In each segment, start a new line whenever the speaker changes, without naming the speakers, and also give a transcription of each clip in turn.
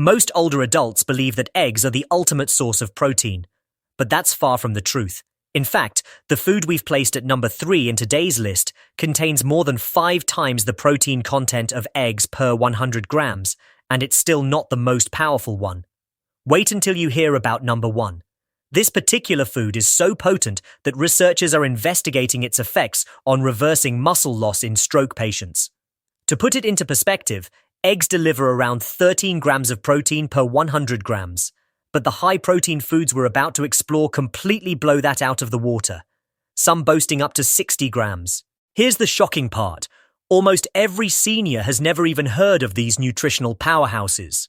Most older adults believe that eggs are the ultimate source of protein, but that's far from the truth. In fact, the food we've placed at number 3 in today's list contains more than 5 times the protein content of eggs per 100 grams, and it's still not the most powerful one. Wait until you hear about number 1. This particular food is so potent that researchers are investigating its effects on reversing muscle loss in stroke patients. To put it into perspective, eggs deliver around 13 grams of protein per 100 grams, but the high-protein foods we're about to explore completely blow that out of the water, some boasting up to 60 grams. Here's the shocking part. Almost every senior has never even heard of these nutritional powerhouses.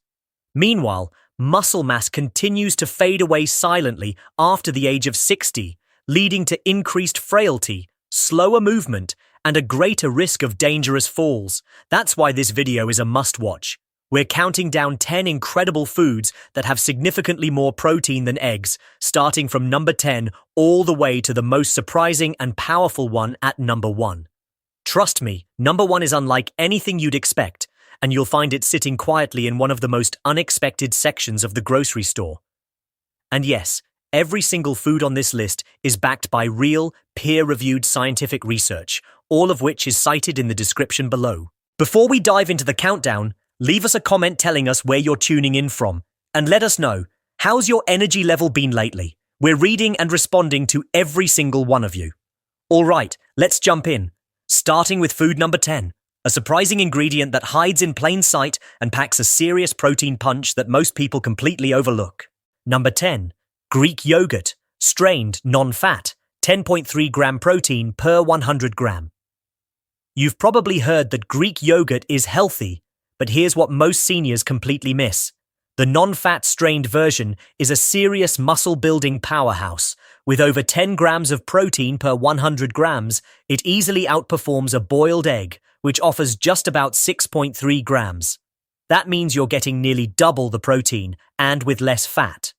Meanwhile, muscle mass continues to fade away silently after the age of 60, leading to increased frailty, slower movement, and a greater risk of dangerous falls. That's why this video is a must-watch. We're counting down 10 incredible foods that have significantly more protein than eggs, starting from number 10 all the way to the most surprising and powerful one at number 1. Trust me, number 1 is unlike anything you'd expect, and you'll find it sitting quietly in one of the most unexpected sections of the grocery store. And yes, every single food on this list is backed by real, peer-reviewed scientific research, all of which is cited in the description below. Before we dive into the countdown, leave us a comment telling us where you're tuning in from, and let us know, how's your energy level been lately? We're reading and responding to every single one of you. All right, let's jump in, starting with food number 10, a surprising ingredient that hides in plain sight and packs a serious protein punch that most people completely overlook. Number 10, Greek yogurt, strained, non-fat, 10.3 gram protein per 100 gram. You've probably heard that Greek yogurt is healthy, but here's what most seniors completely miss. The non-fat strained version is a serious muscle-building powerhouse. With over 10 grams of protein per 100 grams, it easily outperforms a boiled egg, which offers just about 6.3 grams. That means you're getting nearly double the protein, and with less fat.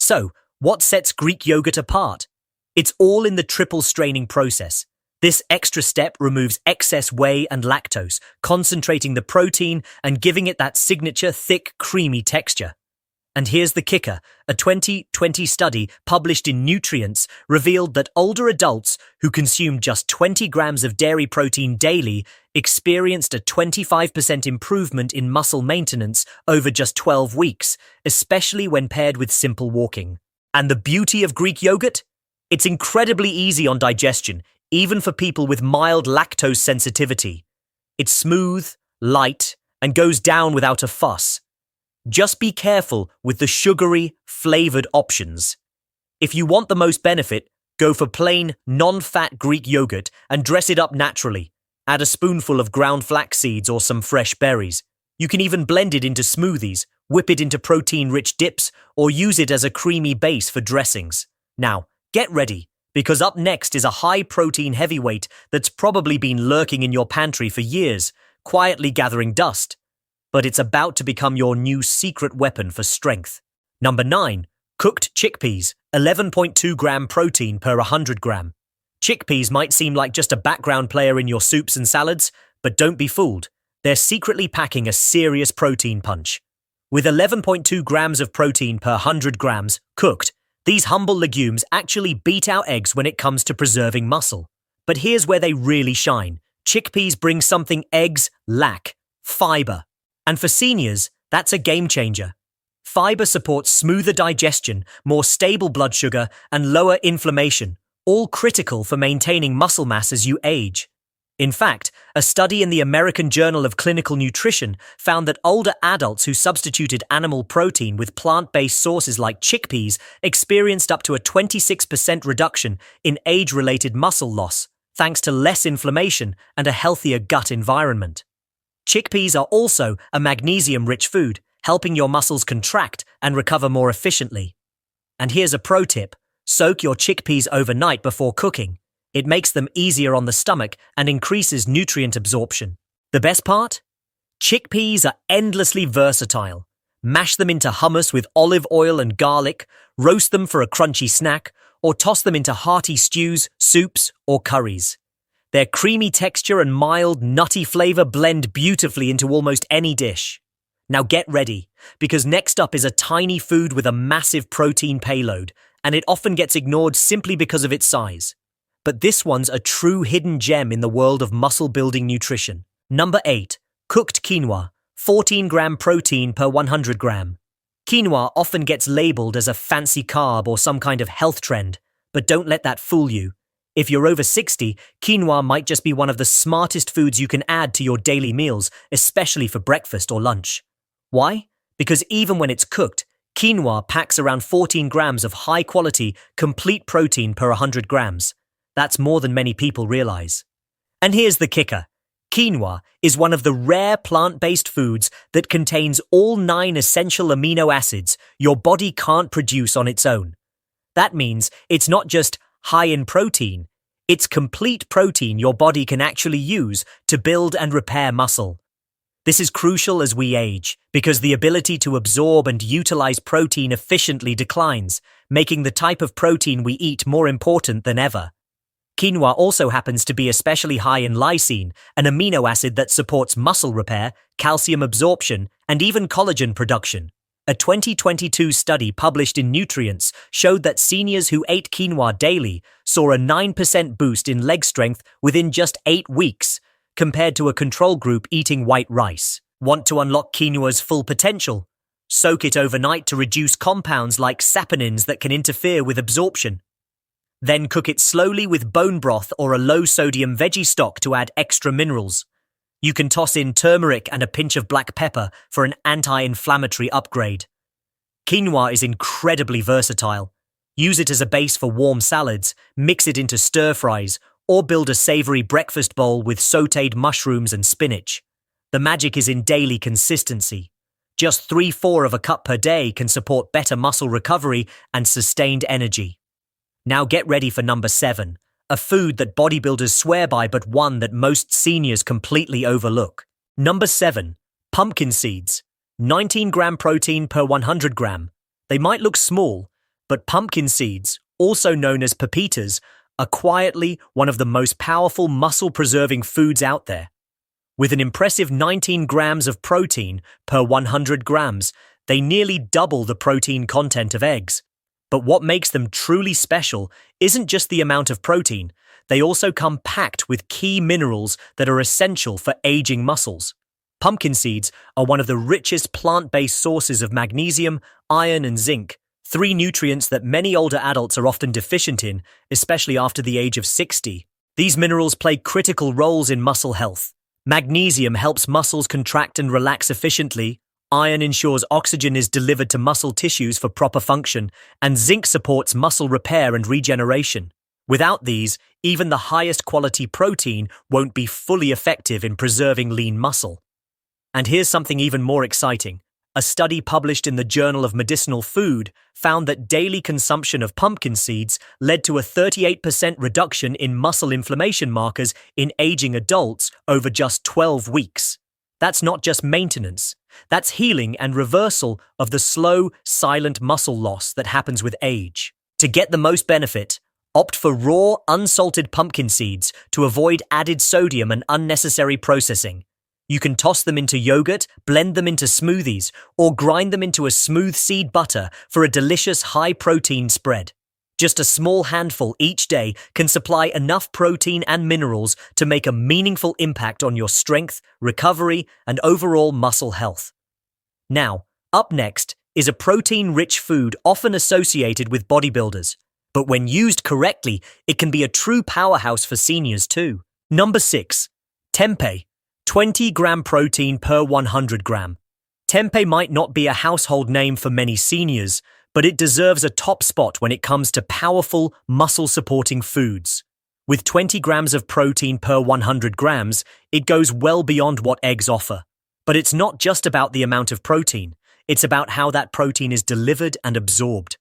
So, what sets Greek yogurt apart? It's all in the triple straining process. This extra step removes excess whey and lactose, concentrating the protein and giving it that signature thick, creamy texture. And here's the kicker. A 2020 study published in Nutrients revealed that older adults who consumed just 20 grams of dairy protein daily experienced a 25% improvement in muscle maintenance over just 12 weeks, especially when paired with simple walking. And the beauty of Greek yogurt? It's incredibly easy on digestion, even for people with mild lactose sensitivity. It's smooth, light, and goes down without a fuss. Just be careful with the sugary, flavored options. If you want the most benefit, go for plain, non-fat Greek yogurt and dress it up naturally. Add a spoonful of ground flax seeds or some fresh berries. You can even blend it into smoothies, whip it into protein-rich dips, or use it as a creamy base for dressings. Now, get ready, because up next is a high-protein heavyweight that's probably been lurking in your pantry for years, quietly gathering dust. But it's about to become your new secret weapon for strength. Number 9. Cooked chickpeas, 11.2 gram protein per 100 gram. Chickpeas might seem like just a background player in your soups and salads, but don't be fooled. They're secretly packing a serious protein punch. With 11.2 grams of protein per 100 grams cooked, these humble legumes actually beat out eggs when it comes to preserving muscle. But here's where they really shine. Chickpeas bring something eggs lack: fiber. And for seniors, that's a game changer. Fiber supports smoother digestion, more stable blood sugar, and lower inflammation, all critical for maintaining muscle mass as you age. In fact, a study in the American Journal of Clinical Nutrition found that older adults who substituted animal protein with plant-based sources like chickpeas experienced up to a 26% reduction in age-related muscle loss, thanks to less inflammation and a healthier gut environment. Chickpeas are also a magnesium-rich food, helping your muscles contract and recover more efficiently. And here's a pro tip: soak your chickpeas overnight before cooking. It makes them easier on the stomach and increases nutrient absorption. The best part? Chickpeas are endlessly versatile. Mash them into hummus with olive oil and garlic, roast them for a crunchy snack, or toss them into hearty stews, soups, or curries. Their creamy texture and mild, nutty flavor blend beautifully into almost any dish. Now get ready, because next up is a tiny food with a massive protein payload, and it often gets ignored simply because of its size. But this one's a true hidden gem in the world of muscle-building nutrition. Number 8. Cooked quinoa, 14-gram protein per 100 gram. Quinoa often gets labeled as a fancy carb or some kind of health trend, but don't let that fool you. If you're over 60, quinoa might just be one of the smartest foods you can add to your daily meals, especially for breakfast or lunch. Why? Because even when it's cooked, quinoa packs around 14 grams of high-quality, complete protein per 100 grams. That's more than many people realize. And here's the kicker. Quinoa is one of the rare plant-based foods that contains all 9 essential amino acids your body can't produce on its own. That means it's not just high in protein, it's complete protein your body can actually use to build and repair muscle. This is crucial as we age, because the ability to absorb and utilize protein efficiently declines, making the type of protein we eat more important than ever. Quinoa also happens to be especially high in lysine, an amino acid that supports muscle repair, calcium absorption, and even collagen production. A 2022 study published in Nutrients showed that seniors who ate quinoa daily saw a 9% boost in leg strength within just 8 weeks, compared to a control group eating white rice. Want to unlock quinoa's full potential? Soak it overnight to reduce compounds like saponins that can interfere with absorption. Then cook it slowly with bone broth or a low-sodium veggie stock to add extra minerals. You can toss in turmeric and a pinch of black pepper for an anti-inflammatory upgrade. Quinoa is incredibly versatile. Use it as a base for warm salads, mix it into stir-fries, or build a savory breakfast bowl with sautéed mushrooms and spinach. The magic is in daily consistency. Just 3-4 of a cup per day can support better muscle recovery and sustained energy. Now get ready for number 7, a food that bodybuilders swear by but one that most seniors completely overlook. Number 7, pumpkin seeds, 19-gram protein per 100 gram. They might look small, but pumpkin seeds, also known as pepitas, are quietly one of the most powerful muscle-preserving foods out there. With an impressive 19 grams of protein per 100 grams, they nearly double the protein content of eggs. But what makes them truly special isn't just the amount of protein, they also come packed with key minerals that are essential for aging muscles. Pumpkin seeds are one of the richest plant-based sources of magnesium, iron, and zinc, 3 nutrients that many older adults are often deficient in, especially after the age of 60. These minerals play critical roles in muscle health. Magnesium helps muscles contract and relax efficiently. Iron ensures oxygen is delivered to muscle tissues for proper function, and zinc supports muscle repair and regeneration. Without these, even the highest quality protein won't be fully effective in preserving lean muscle. And here's something even more exciting. A study published in the Journal of Medicinal Food found that daily consumption of pumpkin seeds led to a 38% reduction in muscle inflammation markers in aging adults over just 12 weeks. That's not just maintenance. That's healing and reversal of the slow, silent muscle loss that happens with age. To get the most benefit, opt for raw, unsalted pumpkin seeds to avoid added sodium and unnecessary processing. You can toss them into yogurt, blend them into smoothies, or grind them into a smooth seed butter for a delicious high-protein spread. Just a small handful each day can supply enough protein and minerals to make a meaningful impact on your strength, recovery, and overall muscle health. Now, up next is a protein-rich food often associated with bodybuilders, but when used correctly, it can be a true powerhouse for seniors too. Number 6. Tempeh, 20-gram protein per 100 gram. Tempeh might not be a household name for many seniors, but it deserves a top spot when it comes to powerful, muscle-supporting foods. With 20 grams of protein per 100 grams, it goes well beyond what eggs offer. But it's not just about the amount of protein, it's about how that protein is delivered and absorbed.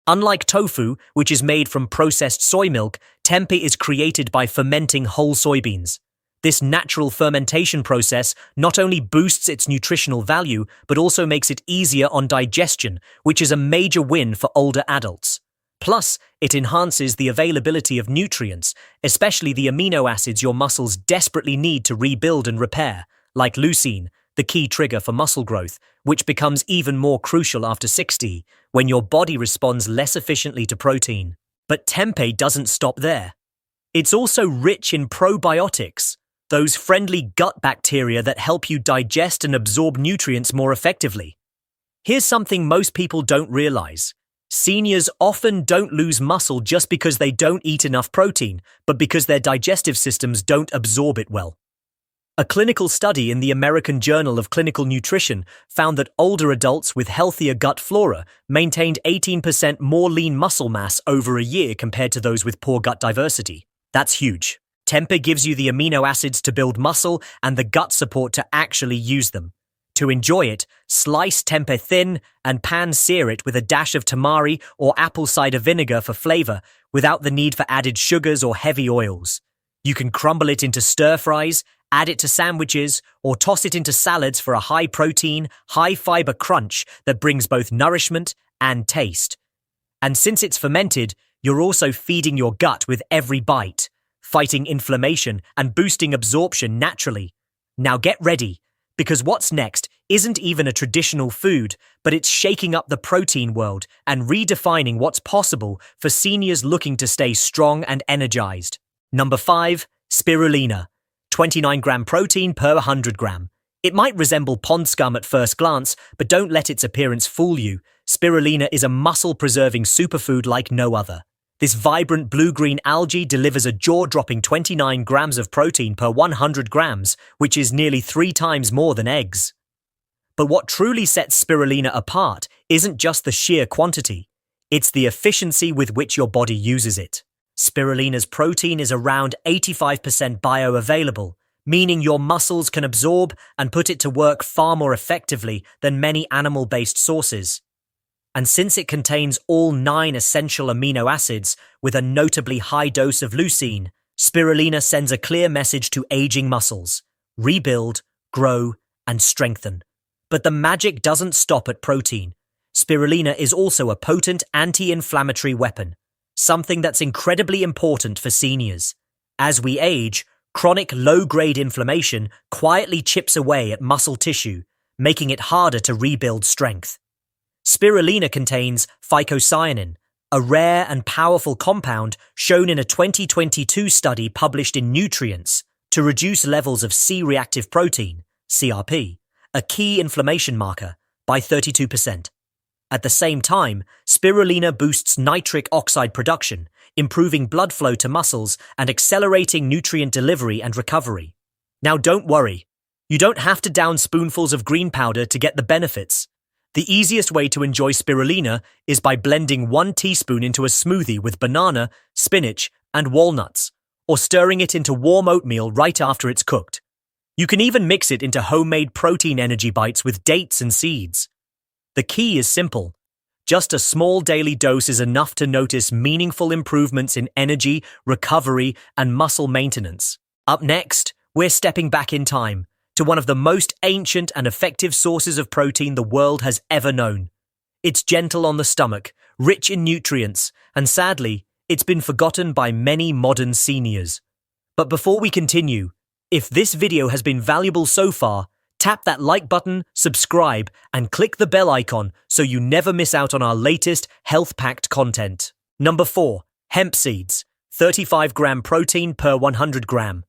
Unlike tofu, which is made from processed soy milk, tempeh is created by fermenting whole soybeans. This natural fermentation process not only boosts its nutritional value, but also makes it easier on digestion, which is a major win for older adults. Plus, it enhances the availability of nutrients, especially the amino acids your muscles desperately need to rebuild and repair, like leucine, the key trigger for muscle growth, which becomes even more crucial after 60, when your body responds less efficiently to protein. But tempeh doesn't stop there. It's also rich in probiotics, those friendly gut bacteria that help you digest and absorb nutrients more effectively. Here's something most people don't realize. Seniors often don't lose muscle just because they don't eat enough protein, but because their digestive systems don't absorb it well. A clinical study in the American Journal of Clinical Nutrition found that older adults with healthier gut flora maintained 18% more lean muscle mass over a year compared to those with poor gut diversity. That's huge. Tempeh gives you the amino acids to build muscle and the gut support to actually use them. To enjoy it, slice tempeh thin and pan-sear it with a dash of tamari or apple cider vinegar for flavor without the need for added sugars or heavy oils. You can crumble it into stir-fries, add it to sandwiches, or toss it into salads for a high-protein, high-fiber crunch that brings both nourishment and taste. And since it's fermented, you're also feeding your gut with every bite, fighting inflammation and boosting absorption naturally. Now get ready, because what's next isn't even a traditional food, but it's shaking up the protein world and redefining what's possible for seniors looking to stay strong and energized. Number 5, spirulina. 29-gram protein per 100 gram. It might resemble pond scum at first glance, but don't let its appearance fool you. Spirulina is a muscle-preserving superfood like no other. This vibrant blue-green algae delivers a jaw-dropping 29 grams of protein per 100 grams, which is nearly 3 times more than eggs. But what truly sets spirulina apart isn't just the sheer quantity. It's the efficiency with which your body uses it. Spirulina's protein is around 85% bioavailable, meaning your muscles can absorb and put it to work far more effectively than many animal-based sources. And since it contains all 9 essential amino acids with a notably high dose of leucine, spirulina sends a clear message to aging muscles: rebuild, grow, and strengthen. But the magic doesn't stop at protein. Spirulina is also a potent anti-inflammatory weapon, something that's incredibly important for seniors. As we age, chronic low-grade inflammation quietly chips away at muscle tissue, making it harder to rebuild strength. Spirulina contains phycocyanin, a rare and powerful compound shown in a 2022 study published in Nutrients to reduce levels of C-reactive protein, CRP, a key inflammation marker, by 32%. At the same time, spirulina boosts nitric oxide production, improving blood flow to muscles and accelerating nutrient delivery and recovery. Now don't worry, you don't have to down spoonfuls of green powder to get the benefits. The easiest way to enjoy spirulina is by blending 1 teaspoon into a smoothie with banana, spinach, and walnuts, or stirring it into warm oatmeal right after it's cooked. You can even mix it into homemade protein energy bites with dates and seeds. The key is simple. Just a small daily dose is enough to notice meaningful improvements in energy, recovery, and muscle maintenance. Up next, we're stepping back in time to one of the most ancient and effective sources of protein the world has ever known. It's gentle on the stomach, rich in nutrients, and sadly, it's been forgotten by many modern seniors. But before we continue, if this video has been valuable so far, tap that like button, subscribe, and click the bell icon so you never miss out on our latest health-packed content. Number 4, hemp seeds, 35-gram protein per 100 gram.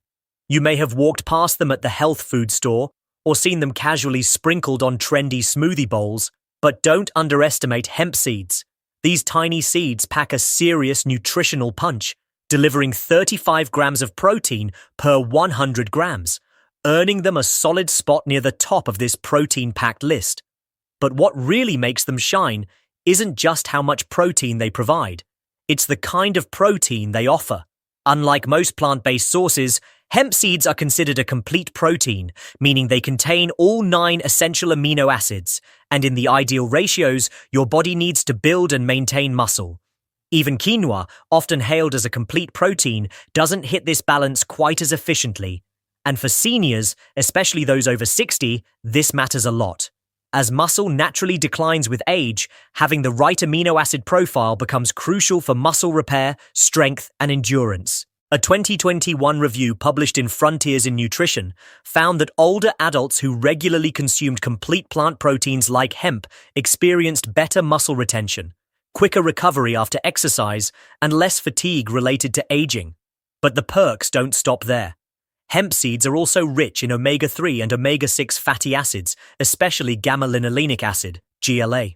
You may have walked past them at the health food store or seen them casually sprinkled on trendy smoothie bowls, but don't underestimate hemp seeds. These tiny seeds pack a serious nutritional punch, delivering 35 grams of protein per 100 grams, earning them a solid spot near the top of this protein-packed list. But what really makes them shine isn't just how much protein they provide. It's the kind of protein they offer. Unlike most plant-based sources, hemp seeds are considered a complete protein, meaning they contain all 9 essential amino acids, and in the ideal ratios, your body needs to build and maintain muscle. Even quinoa, often hailed as a complete protein, doesn't hit this balance quite as efficiently. And for seniors, especially those over 60, this matters a lot. As muscle naturally declines with age, having the right amino acid profile becomes crucial for muscle repair, strength, and endurance. A 2021 review published in Frontiers in Nutrition found that older adults who regularly consumed complete plant proteins like hemp experienced better muscle retention, quicker recovery after exercise, and less fatigue related to aging. But the perks don't stop there. Hemp seeds are also rich in omega-3 and omega-6 fatty acids, especially gamma-linolenic acid, GLA.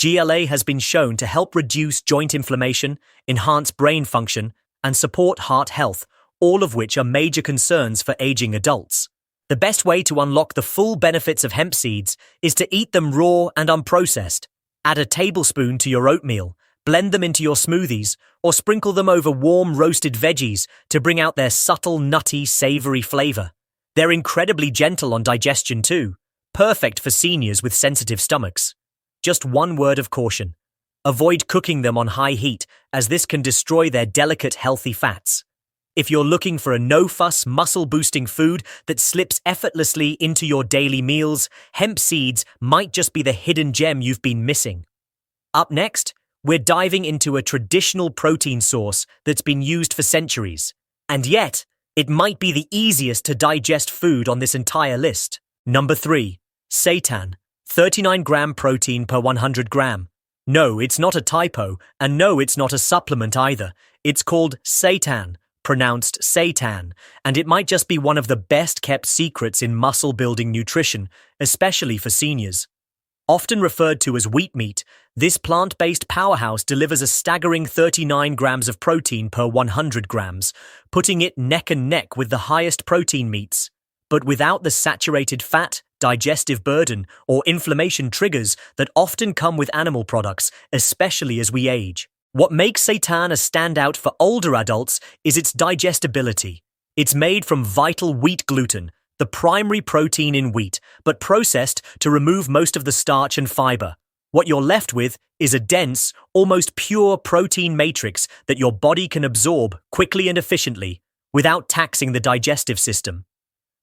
GLA has been shown to help reduce joint inflammation, enhance brain function, and support heart health, all of which are major concerns for aging adults. The best way to unlock the full benefits of hemp seeds is to eat them raw and unprocessed. Add a tablespoon to your oatmeal, blend them into your smoothies, or sprinkle them over warm roasted veggies to bring out their subtle, nutty, savory flavor. They're incredibly gentle on digestion too, perfect for seniors with sensitive stomachs. Just one word of caution. Avoid cooking them on high heat, as this can destroy their delicate, healthy fats. If you're looking for a no-fuss, muscle-boosting food that slips effortlessly into your daily meals, hemp seeds might just be the hidden gem you've been missing. Up next, we're diving into a traditional protein source that's been used for centuries. And yet, it might be the easiest to digest food on this entire list. Number 3. Seitan, 39-gram protein per 100 gram. No, it's not a typo, and no, it's not a supplement either. It's called seitan, pronounced seitan, and it might just be one of the best-kept secrets in muscle-building nutrition, especially for seniors. Often referred to as wheat meat, this plant-based powerhouse delivers a staggering 39 grams of protein per 100 grams, putting it neck and neck with the highest protein meats. But without the saturated fat, digestive burden, or inflammation triggers that often come with animal products, especially as we age. What makes seitan a standout for older adults is its digestibility. It's made from vital wheat gluten, the primary protein in wheat, but processed to remove most of the starch and fiber. What you're left with is a dense, almost pure protein matrix that your body can absorb quickly and efficiently, without taxing the digestive system.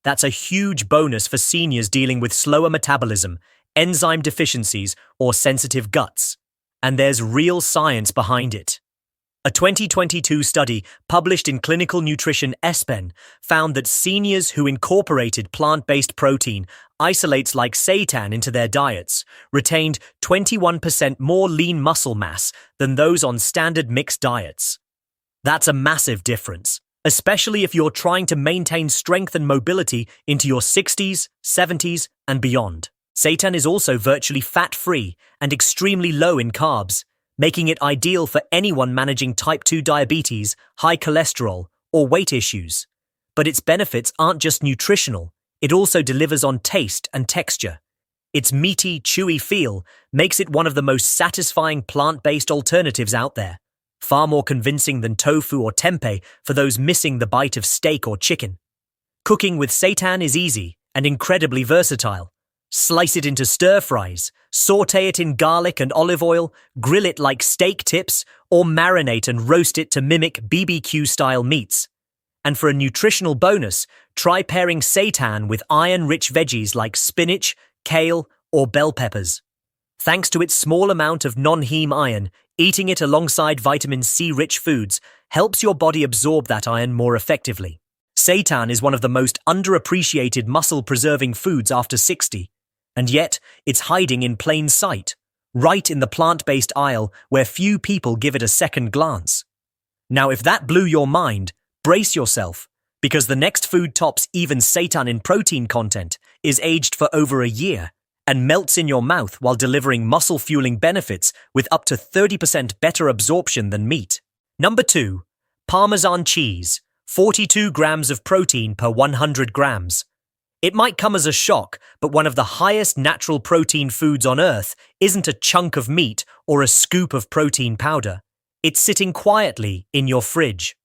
That's a huge bonus for seniors dealing with slower metabolism, enzyme deficiencies, or sensitive guts. And there's real science behind it. A 2022 study published in Clinical Nutrition ESPEN found that seniors who incorporated plant-based protein isolates like seitan into their diets retained 21% more lean muscle mass than those on standard mixed diets. That's a massive difference, especially if you're trying to maintain strength and mobility into your 60s, 70s, and beyond. Seitan is also virtually fat-free and extremely low in carbs, making it ideal for anyone managing type 2 diabetes, high cholesterol, or weight issues. But its benefits aren't just nutritional, it also delivers on taste and texture. Its meaty, chewy feel makes it one of the most satisfying plant-based alternatives out there, far more convincing than tofu or tempeh for those missing the bite of steak or chicken. Cooking with seitan is easy and incredibly versatile. Slice it into stir-fries, saute it in garlic and olive oil, grill it like steak tips, or marinate and roast it to mimic BBQ-style meats. And for a nutritional bonus, try pairing seitan with iron-rich veggies like spinach, kale, or bell peppers. Thanks to its small amount of non-heme iron, eating it alongside vitamin C-rich foods helps your body absorb that iron more effectively. Seitan is one of the most underappreciated muscle-preserving foods after 60. And yet, it's hiding in plain sight, right in the plant-based aisle where few people give it a second glance. Now, if that blew your mind, brace yourself, because the next food tops even seitan in protein content, is aged for over a year, and melts in your mouth while delivering muscle-fueling benefits with up to 30% better absorption than meat. Number 2. Parmesan cheese, 42 grams of protein per 100 grams. It might come as a shock, but one of the highest natural protein foods on Earth isn't a chunk of meat or a scoop of protein powder. It's sitting quietly in your fridge.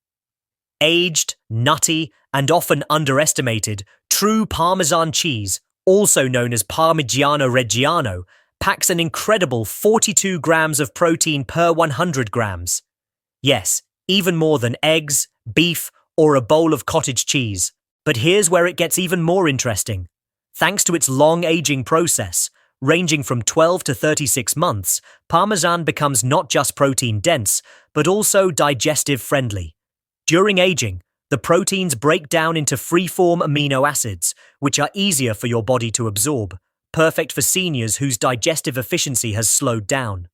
Aged, nutty, and often underestimated, true Parmesan cheese, also known as Parmigiano Reggiano, packs an incredible 42 grams of protein per 100 grams. Yes, even more than eggs, beef, or a bowl of cottage cheese. But here's where it gets even more interesting. Thanks to its long aging process, ranging from 12 to 36 months, Parmesan becomes not just protein dense, but also digestive friendly. During aging, the proteins break down into free-form amino acids, which are easier for your body to absorb, perfect for seniors whose digestive efficiency has slowed down.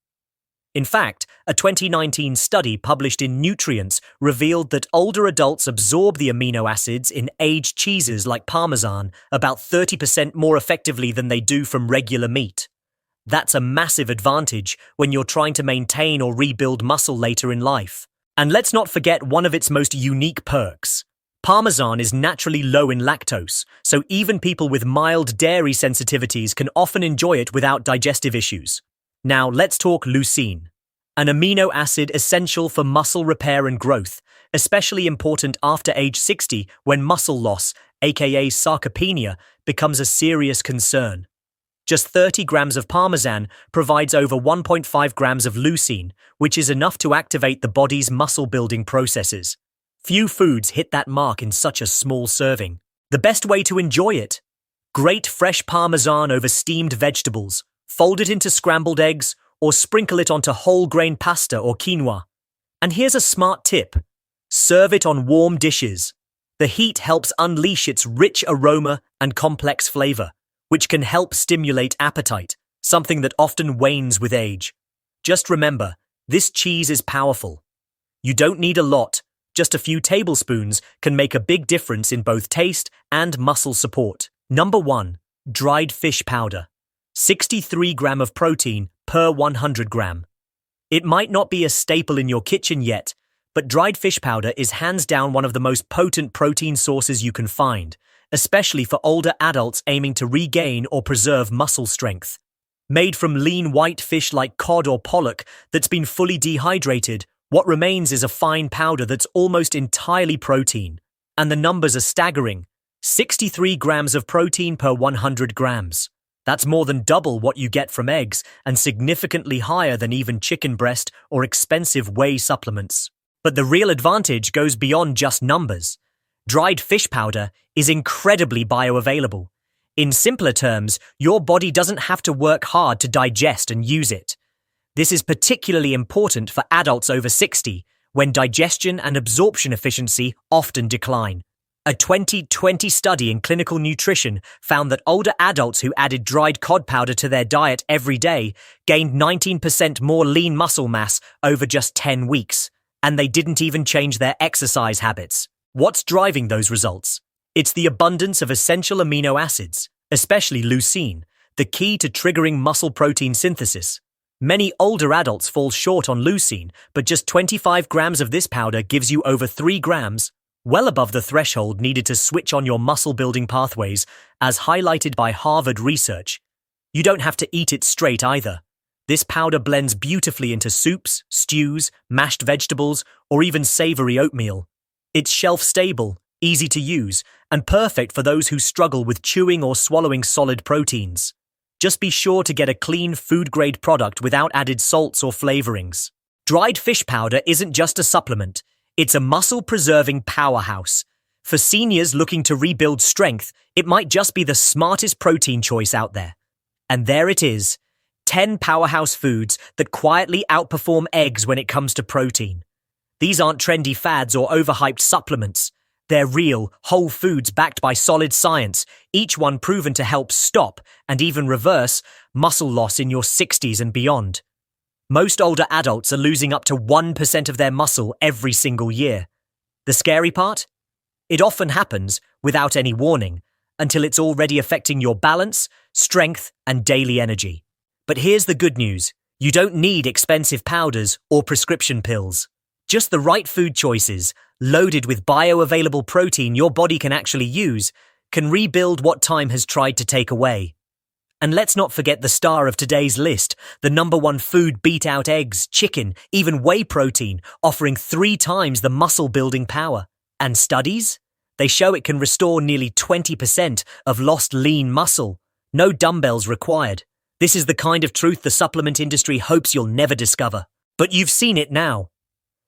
In fact, a 2019 study published in Nutrients revealed that older adults absorb the amino acids in aged cheeses like Parmesan about 30% more effectively than they do from regular meat. That's a massive advantage when you're trying to maintain or rebuild muscle later in life. And let's not forget one of its most unique perks. Parmesan is naturally low in lactose, so even people with mild dairy sensitivities can often enjoy it without digestive issues. Now let's talk leucine, an amino acid essential for muscle repair and growth, especially important after age 60 when muscle loss, aka sarcopenia, becomes a serious concern. Just 30 grams of Parmesan provides over 1.5 grams of leucine, which is enough to activate the body's muscle-building processes. Few foods hit that mark in such a small serving. The best way to enjoy it? Grate fresh Parmesan over steamed vegetables, fold it into scrambled eggs, or sprinkle it onto whole grain pasta or quinoa. And here's a smart tip. Serve it on warm dishes. The heat helps unleash its rich aroma and complex flavor, which can help stimulate appetite, something that often wanes with age. Just remember, this cheese is powerful. You don't need a lot, just a few tablespoons can make a big difference in both taste and muscle support. Number 1. Dried fish powder. 63 gram of protein per 100 gram. It might not be a staple in your kitchen yet, but dried fish powder is hands down one of the most potent protein sources you can find, especially for older adults aiming to regain or preserve muscle strength. Made from lean white fish like cod or pollock that's been fully dehydrated, what remains is a fine powder that's almost entirely protein. And the numbers are staggering. 63 grams of protein per 100 grams. That's more than double what you get from eggs and significantly higher than even chicken breast or expensive whey supplements. But the real advantage goes beyond just numbers. Dried fish powder is incredibly bioavailable. In simpler terms, your body doesn't have to work hard to digest and use it. This is particularly important for adults over 60, when digestion and absorption efficiency often decline. A 2020 study in clinical nutrition found that older adults who added dried cod powder to their diet every day gained 19% more lean muscle mass over just 10 weeks, and they didn't even change their exercise habits. What's driving those results? It's the abundance of essential amino acids, especially leucine, the key to triggering muscle protein synthesis. Many older adults fall short on leucine, but just 25 grams of this powder gives you over 3 grams, well above the threshold needed to switch on your muscle-building pathways, as highlighted by Harvard research. You don't have to eat it straight either. This powder blends beautifully into soups, stews, mashed vegetables, or even savory oatmeal. It's shelf-stable, easy to use, and perfect for those who struggle with chewing or swallowing solid proteins. Just be sure to get a clean food-grade product without added salts or flavorings. Dried fish powder isn't just a supplement, it's a muscle-preserving powerhouse. For seniors looking to rebuild strength, it might just be the smartest protein choice out there. And there it is, 10 powerhouse foods that quietly outperform eggs when it comes to protein. These aren't trendy fads or overhyped supplements. They're real, whole foods backed by solid science, each one proven to help stop, and even reverse, muscle loss in your 60s and beyond. Most older adults are losing up to 1% of their muscle every single year. The scary part? It often happens without any warning, until it's already affecting your balance, strength, and daily energy. But here's the good news. You don't need expensive powders or prescription pills. Just the right food choices, loaded with bioavailable protein your body can actually use, can rebuild what time has tried to take away. And let's not forget the star of today's list, the number 1 food beat out eggs, chicken, even whey protein, offering 3 times the muscle-building power. And studies? They show it can restore nearly 20% of lost lean muscle. No dumbbells required. This is the kind of truth the supplement industry hopes you'll never discover. But you've seen it now.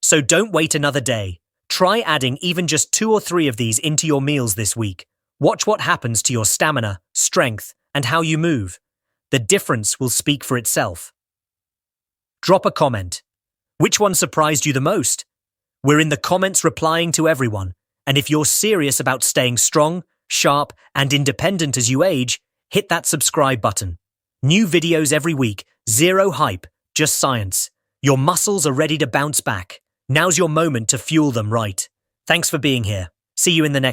So don't wait another day. Try adding even just 2 or 3 of these into your meals this week. Watch what happens to your stamina, strength, and how you move. The difference will speak for itself. Drop a comment. Which one surprised you the most? We're in the comments replying to everyone. And if you're serious about staying strong, sharp, and independent as you age, hit that subscribe button. New videos every week, zero hype, just science. Your muscles are ready to bounce back. Now's your moment to fuel them right. Thanks for being here. See you in the next